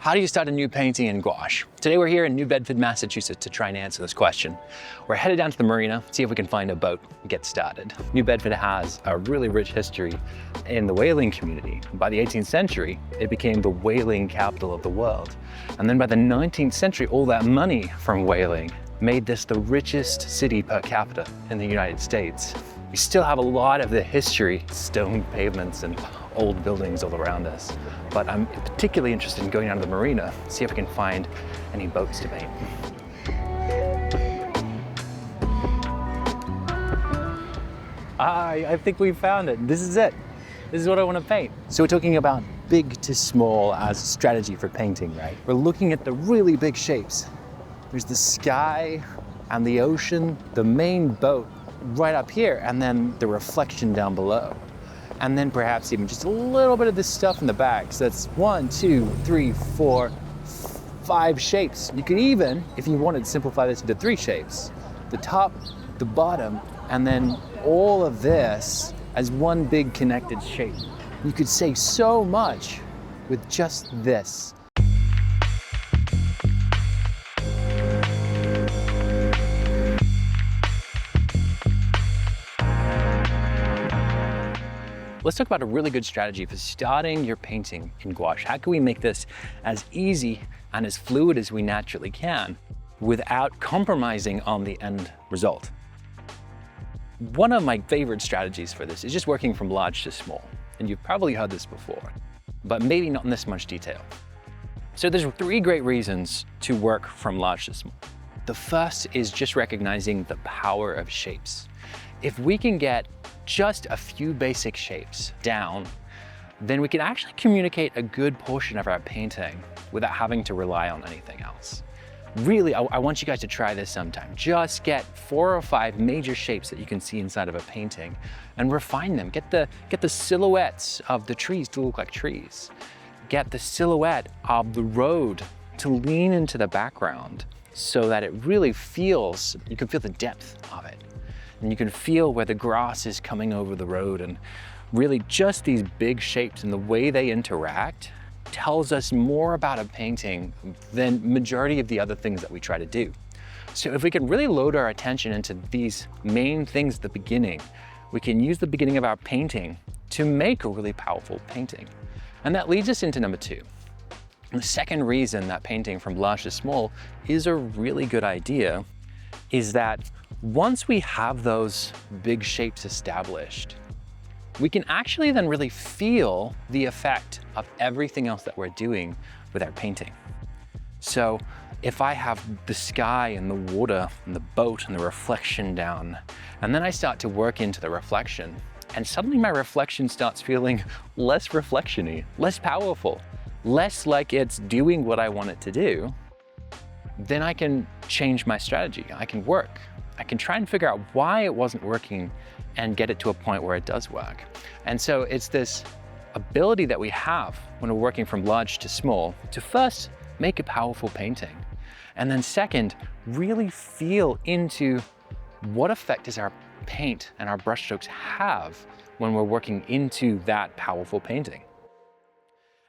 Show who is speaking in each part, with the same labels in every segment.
Speaker 1: How do you start a new painting in gouache? Today we're here in New Bedford, Massachusetts to try and answer this question. We're headed down to the marina, see if we can find a boat and get started. New Bedford has a really rich history in the whaling community. By the 18th century, it became the whaling capital of the world. And then by the 19th century, all that money from whaling made this the richest city per capita in the United States. We still have a lot of the history, stone pavements and old buildings all around us. But I'm particularly interested in going down to the marina, see if we can find any boats to paint. I think we found it. This is it. This is what I want to paint. So we're talking about big to small as a strategy for painting, right? We're looking at the really big shapes. There's the sky and the ocean, the main boat right up here, and then the reflection down below. And then perhaps even just a little bit of this stuff in the back. So that's 1, 2, 3, 4, 5 shapes. You could even, if you wanted to simplify this into 3 shapes, the top, the bottom, and then all of this as one big connected shape. You could say so much with just this. Let's talk about a really good strategy for starting your painting in gouache. How can we make this as easy and as fluid as we naturally can without compromising on the end result? One of my favorite strategies for this is just working from large to small. And you've probably heard this before, but maybe not in this much detail. So there's 3 great reasons to work from large to small. The first is just recognizing the power of shapes. If we can get just a few basic shapes down, then we can actually communicate a good portion of our painting without having to rely on anything else. Really, I want you guys to try this sometime. Just get 4 or 5 major shapes that you can see inside of a painting and refine them. Get the silhouettes of the trees to look like trees. Get the silhouette of the road to lean into the background so that it really feels, you can feel the depth of it. And you can feel where the grass is coming over the road, and really just these big shapes and the way they interact tells us more about a painting than majority of the other things that we try to do. So if we can really load our attention into these main things at the beginning, we can use the beginning of our painting to make a really powerful painting. And that leads us into number 2. And the second reason that painting from large to small is a really good idea is that once we have those big shapes established, we can actually then really feel the effect of everything else that we're doing with our painting. So if I have the sky and the water and the boat and the reflection down, and then I start to work into the reflection, and suddenly my reflection starts feeling less reflection-y, less powerful, less like it's doing what I want it to do, then I can change my strategy. I can work. I can try and figure out why it wasn't working and get it to a point where it does work. And so it's this ability that we have when we're working from large to small to first make a powerful painting. And then second, really feel into what effect does our paint and our brushstrokes have when we're working into that powerful painting.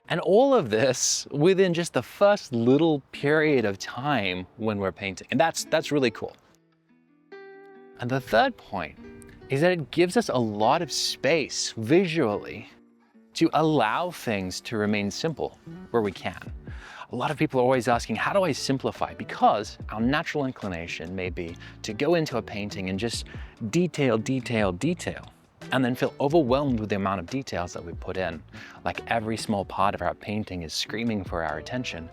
Speaker 1: And all of this within just the first little period of time when we're painting. And that's really cool. And the third point is that it gives us a lot of space visually to allow things to remain simple where we can. A lot of people are always asking, how do I simplify? Because our natural inclination may be to go into a painting and just detail, detail, detail, and then feel overwhelmed with the amount of details that we put in. Like every small part of our painting is screaming for our attention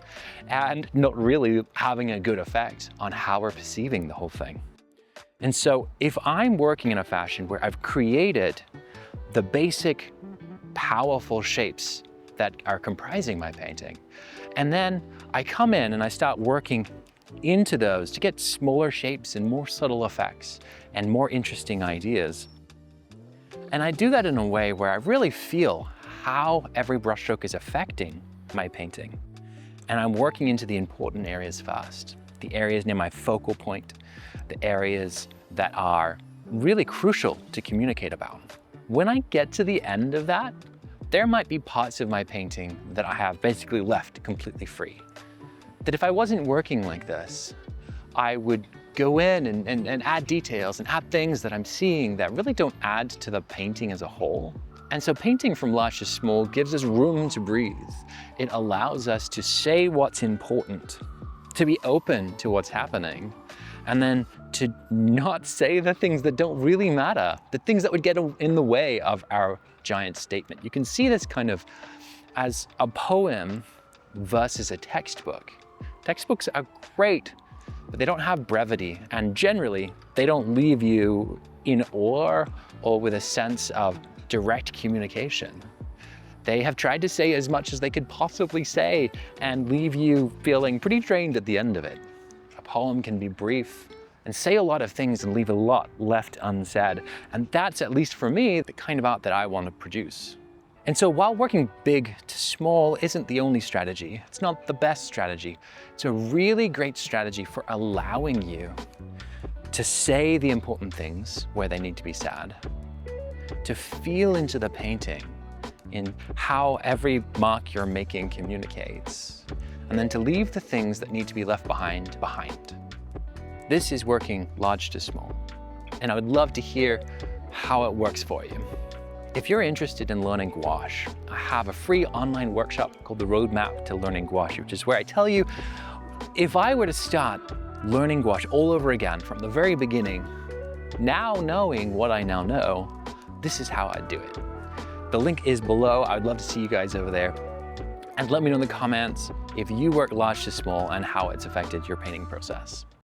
Speaker 1: and not really having a good effect on how we're perceiving the whole thing. And so if I'm working in a fashion where I've created the basic powerful shapes that are comprising my painting, and then I come in and I start working into those to get smaller shapes and more subtle effects and more interesting ideas, and I do that in a way where I really feel how every brushstroke is affecting my painting. And I'm working into the important areas first, the areas near my focal point, the areas that are really crucial to communicate about. When I get to the end of that, there might be parts of my painting that I have basically left completely free. That if I wasn't working like this, I would go in and add details and add things that I'm seeing that really don't add to the painting as a whole. And so painting from large to small gives us room to breathe. It allows us to say what's important, to be open to what's happening, and then to not say the things that don't really matter, the things that would get in the way of our giant statement. You can see this kind of as a poem versus a textbook. Textbooks are great, but they don't have brevity, and generally, they don't leave you in awe or with a sense of direct communication. They have tried to say as much as they could possibly say and leave you feeling pretty drained at the end of it. A poem can be brief and say a lot of things and leave a lot left unsaid. And that's, at least for me, the kind of art that I want to produce. And so while working big to small isn't the only strategy, it's not the best strategy, it's a really great strategy for allowing you to say the important things where they need to be said, to feel into the painting in how every mark you're making communicates, and then to leave the things that need to be left behind. This is working large to small, and I would love to hear how it works for you. If you're interested in learning gouache, I have a free online workshop called the Roadmap to Learning Gouache, which is where I tell you, if I were to start learning gouache all over again from the very beginning, now knowing what I now know, this is how I'd do it. The link is below. I would love to see you guys over there. And let me know in the comments if you work large to small and how it's affected your painting process.